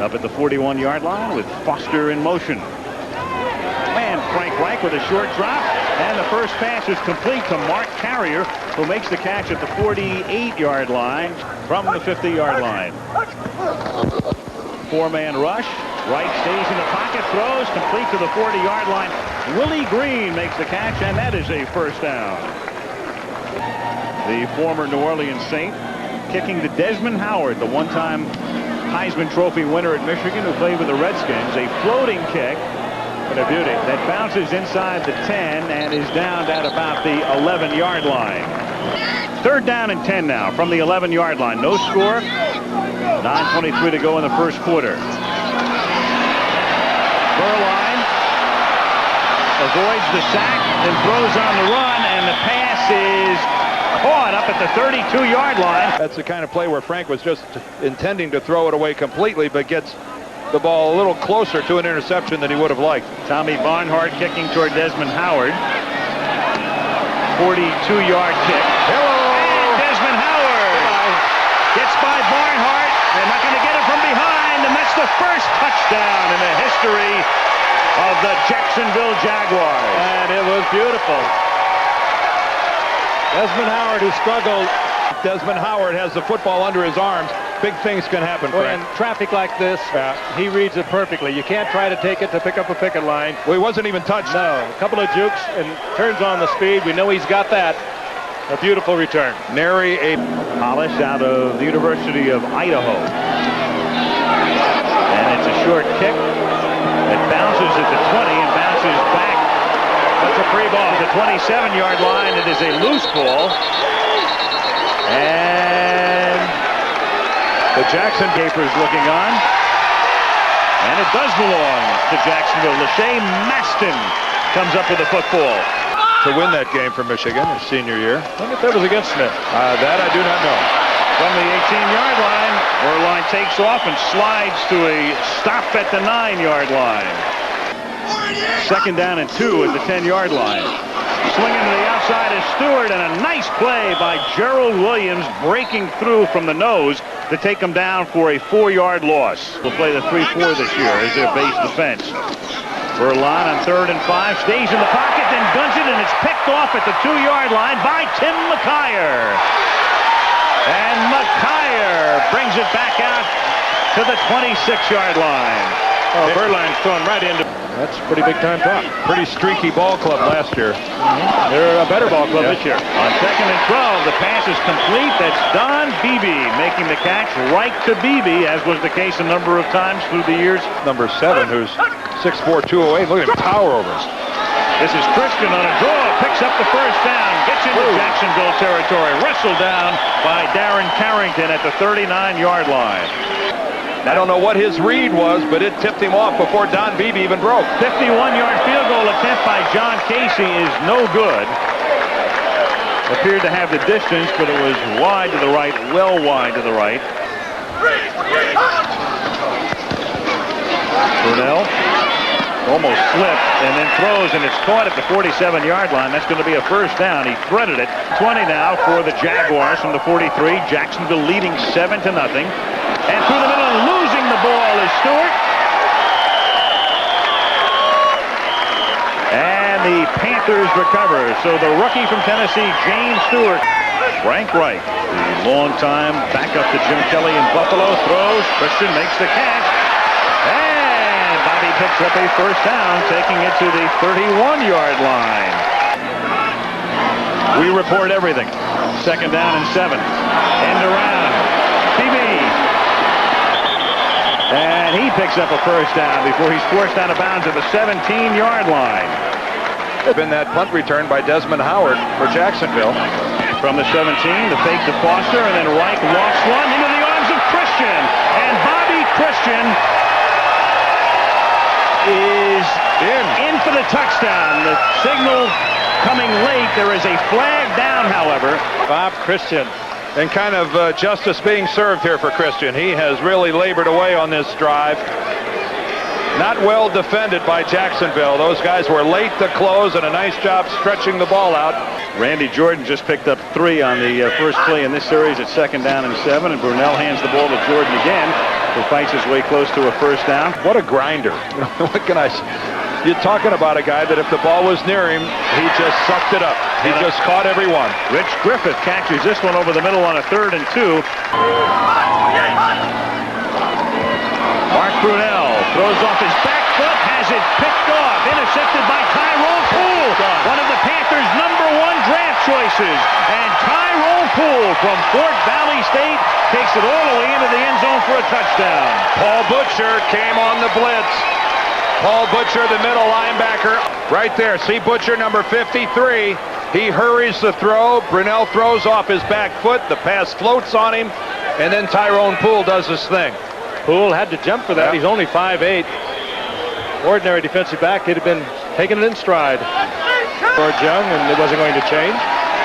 Up at the 41-yard line with Foster in motion. And Frank Reich with a short drop. And the first pass is complete to Mark Carrier, who makes the catch at the 48-yard line from the 50-yard line. Four-man rush. Wright stays in the pocket, throws, complete to the 40-yard line. Willie Green makes the catch, and that is a first down. The former New Orleans Saint kicking to Desmond Howard, the one-time Heisman Trophy winner at Michigan, who played with the Redskins. A floating kick. What a beauty. That bounces inside the 10 and is down at about the 11-yard line. Third down and 10 now from the 11-yard line. No score. 9:23 to go in the first quarter. Burline avoids the sack and throws on the run, and the pass is caught up at the 32-yard line. That's the kind of play where Frank was just intending to throw it away completely, but gets the ball a little closer to an interception than he would have liked. Tommy Barnhart kicking toward Desmond Howard. 42-yard kick. Hello! And Desmond Howard gets by Barnhart. They're not going to get it from behind, and that's the first touchdown in the history of the Jacksonville Jaguars. And it was beautiful. Desmond Howard, who struggled. Desmond Howard has the football under his arms. Big things can happen, Frank. In traffic like this, he reads it perfectly. You can't try to take it to pick up a picket line. Well, he wasn't even touched. No, a couple of jukes and turns on the speed. We know he's got that. A beautiful return. Nary a polish out of the University of Idaho. And it's a short kick. It bounces at the 20 and bounces back. That's a free ball. The 27-yard line. It is a loose ball. And the Jackson Gapers looking on. And it does belong to Jacksonville. Lachey Maston comes up with the football. To win that game for Michigan his senior year. I wonder if that was against Smith. That I do not know. From the 18-yard line, Burline takes off and slides to a stop at the 9-yard line. Second down and 2 at the 10-yard line. Swinging to the outside is Stewart, and a nice play by Gerald Williams breaking through from the nose to take him down for a 4-yard loss. We'll play the 3-4 this year as their base defense. Burline on 3rd and 5, stays in the pocket, then guns it, and it's picked off at the 2-yard line by Tim McKyer. And McKyer brings it back out to the 26-yard line. Oh, Burline's thrown right into. That's pretty big time drop. Pretty streaky ball club last year. They're a better ball club this year. On 2nd and 12, the pass is complete. That's Don Beebe making the catch right to Beebe, as was the case a number of times through the years. Number 7, who's 6'4", 208. Look at him tower over us. This is Christian on a draw, picks up the first down, gets into Jacksonville territory, wrestled down by Darren Carrington at the 39-yard line. I don't know what his read was, but it tipped him off before Don Beebe even broke. 51-yard field goal attempt by John Casey is no good. Appeared to have the distance, but it was wide to the right, well wide to the right. Brunell almost slipped and then throws, and it's caught at the 47-yard line. That's going to be a first down. He threaded it. 20 now for the Jaguars from the 43. Jacksonville leading 7-0. And through the middle and losing the ball is Stewart. And the Panthers recover. So the rookie from Tennessee, James Stewart. Frank Reich, the longtime backup to Jim Kelly in Buffalo, throws. Christian makes the catch. And Bobby picks up a first down, taking it to the 31-yard line. We report everything. Second down and 7. End around. TV. And he picks up a first down before he's forced out of bounds at the 17-yard line. Been that punt return by Desmond Howard for Jacksonville. From the 17, the fake to Foster, and then Reich lofts one into the arms of Christian. And Bobby Christian is in for the touchdown. The signal coming late. There is a flag down, however. Bob Christian. And kind of justice being served here for Christian. He has really labored away on this drive. Not well defended by Jacksonville. Those guys were late to close, and a nice job stretching the ball out. Randy Jordan just picked up 3 on the first play in this series at 2nd down and 7, and Brunell hands the ball to Jordan again, who fights his way close to a first down. What a grinder. What can I say? You're talking about a guy that if the ball was near him, he just sucked it up. He just caught every one. Rich Griffith catches this one over the middle on a 3rd and 2. Mark Brunell throws off his back foot, has it picked off, intercepted by Tyrone Poole, one of the Panthers' #1 draft choices. And Tyrone Poole from Fort Valley State takes it all the way into the end zone for a touchdown. Paul Butcher came on the blitz. Paul Butcher, the middle linebacker, right there. See Butcher, number 53. He hurries the throw. Brunell throws off his back foot. The pass floats on him, and then Tyrone Poole does his thing. Poole had to jump for that. Yep. He's only 5'8". Ordinary defensive back, he'd have been taking it in stride. George Young, and it wasn't going to change,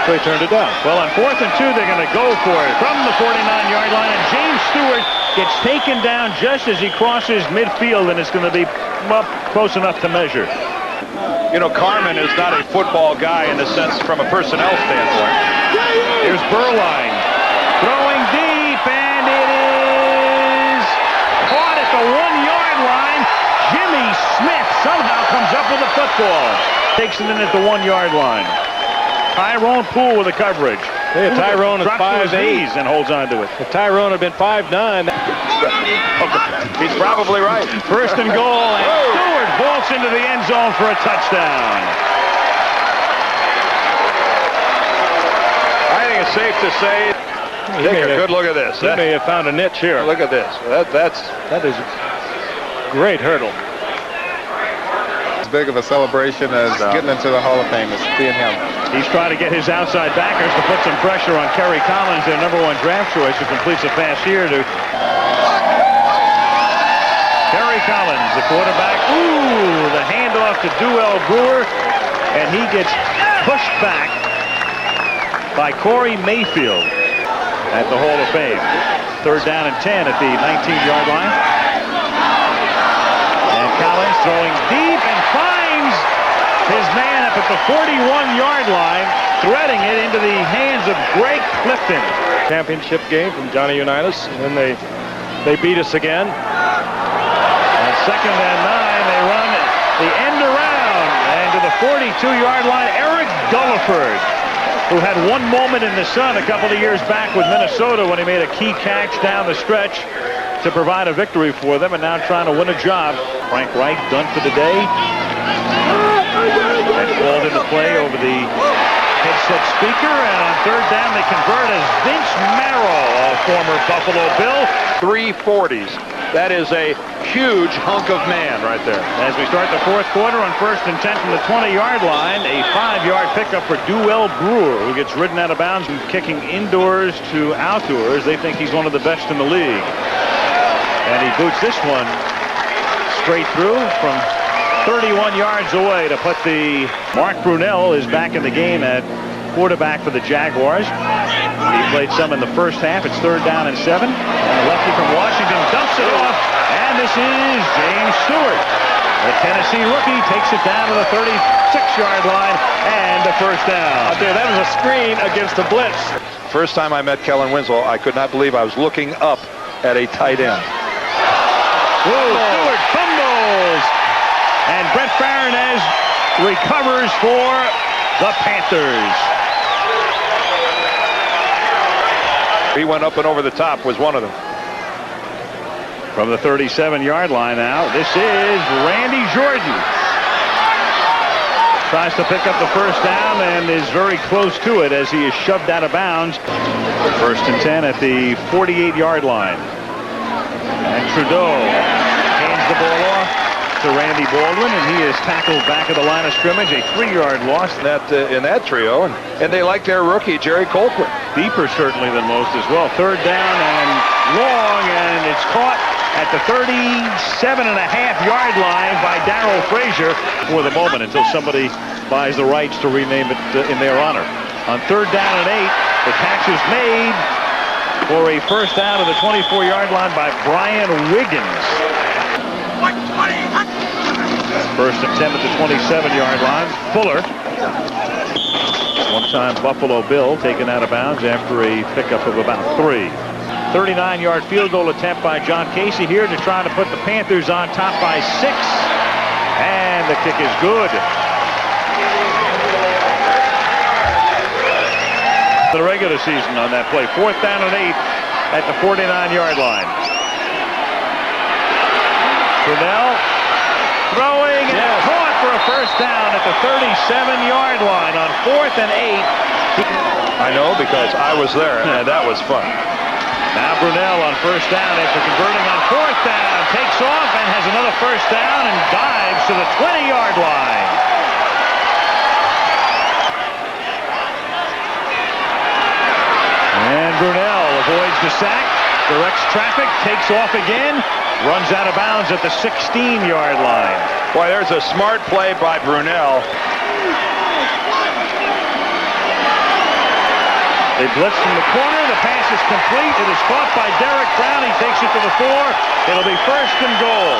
so he turned it down. Well, on 4th and 2, they're going to go for it from the 49-yard line, and James Stewart gets taken down just as he crosses midfield, and it's going to be close enough to measure. You know, Carmen is not a football guy in the sense from a personnel standpoint. Here's Burline throwing deep, and it is caught at the 1-yard line. Jimmy Smith somehow comes up with the football. Takes it in at the 1-yard line. Tyrone Poole with the coverage. Hey, Tyrone is 5'8" and holds on to it. If Tyrone had been 5'9", He's probably right. 1st and goal, and Stewart vaults into the end zone for a touchdown. I think it's safe to say, take a good look at this. He may have found a niche here. Look at this. That is a great hurdle. As big of a celebration as getting into the Hall of Fame is seeing him. He's trying to get his outside backers to put some pressure on Kerry Collins, their #1 draft choice, who completes a pass here to Kerry Collins, the quarterback. Ooh, the handoff to Duell Brewer, and he gets pushed back by Corey Mayfield at the Hall of Fame. 3rd down and 10 at the 19-yard line. And Collins throwing deep and finds his man up at the 41-yard line, threading it into the hands of Greg Clifton. Championship game from Johnny Unitas, and then they beat us again. On 2nd and 9, they run the end around, and to the 42-yard line, Eric Dulliford, who had one moment in the sun a couple of years back with Minnesota when he made a key catch down the stretch to provide a victory for them, and now trying to win a job. Frank Reich done for the day. And called into play over the headset speaker, and on 3rd down they convert as Vince Merrill, a former Buffalo Bill. 340s. That is a huge hunk of man right there. As we start the 4th quarter on 1st and 10 from the 20-yard line, a 5-yard pickup for Duell Brewer, who gets ridden out of bounds and kicking indoors to outdoors. They think he's one of the best in the league. And he boots this one straight through from 31 yards away to put the... Mark Brunell is back in the game at quarterback for the Jaguars. He played some in the first half. It's 3rd down and 7. And a lefty from Washington dumps it off. And this is James Stewart. The Tennessee rookie takes it down to the 36-yard line and a first down. Out there, that was a screen against a blitz. First time I met Kellen Winslow, I could not believe I was looking up at a tight end. Stewart fumbles. And Brett Farinez recovers for the Panthers. He went up and over the top, was one of them. From the 37-yard line now, this is Randy Jordan. Tries to pick up the first down and is very close to it as he is shoved out of bounds. 1st and 10 at the 48-yard line. And Trudeau hands the ball off to Randy Baldwin, and he is tackled back at the line of scrimmage. A 3-yard loss. In that trio, and they like their rookie, Jerry Colquitt. Deeper certainly than most as well. 3rd down and long, and it's caught at the 37.5-yard line by Darrell Frazier for the moment until somebody buys the rights to rename it in their honor. On 3rd down and 8, the catch is made for a first down to the 24-yard line by Brian Wiggins. 1st and 10 at the 27-yard line. Fuller One-time Buffalo Bill taken out of bounds after a pickup of about 3. 39-yard field goal attempt by John Casey here to try to put the Panthers on top by 6. And the kick is good. The regular season on that play. 4th down and 8 at the 49-yard line. Brunell throwing and caught for a first down at the 37-yard line on 4th and 8. I know because I was there, and that was fun. Now Brunell on first down after converting on 4th down. Takes off and has another first down and dives to the 20-yard line. And Brunell avoids the sack, directs traffic, takes off again, runs out of bounds at the 16-yard line. Boy, there's a smart play by Brunell. They blitz from the corner. The pass is complete. It is caught by Derek Brown. He takes it to the 4. It'll be 1st and goal.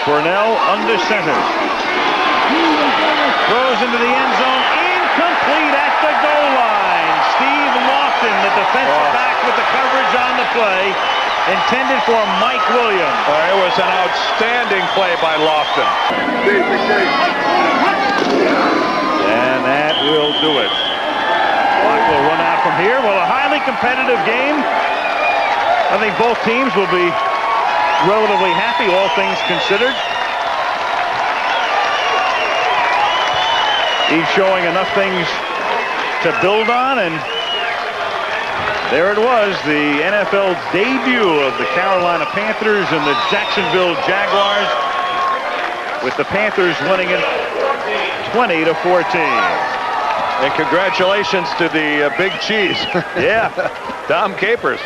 Brunell under center. Throws into the end zone. Incomplete at the goal line. Steve Lofton, the defensive back with the coverage on the play. Intended for Mike Williams. It was an outstanding play by Lofton. And that will do it. Clock will run out from here. Well, a highly competitive game. I think both teams will be relatively happy, all things considered. Each showing enough things to build on, and there it was, the NFL debut of the Carolina Panthers and the Jacksonville Jaguars, with the Panthers winning it 20-14. And congratulations to the Big Cheese. Yeah. Tom Capers.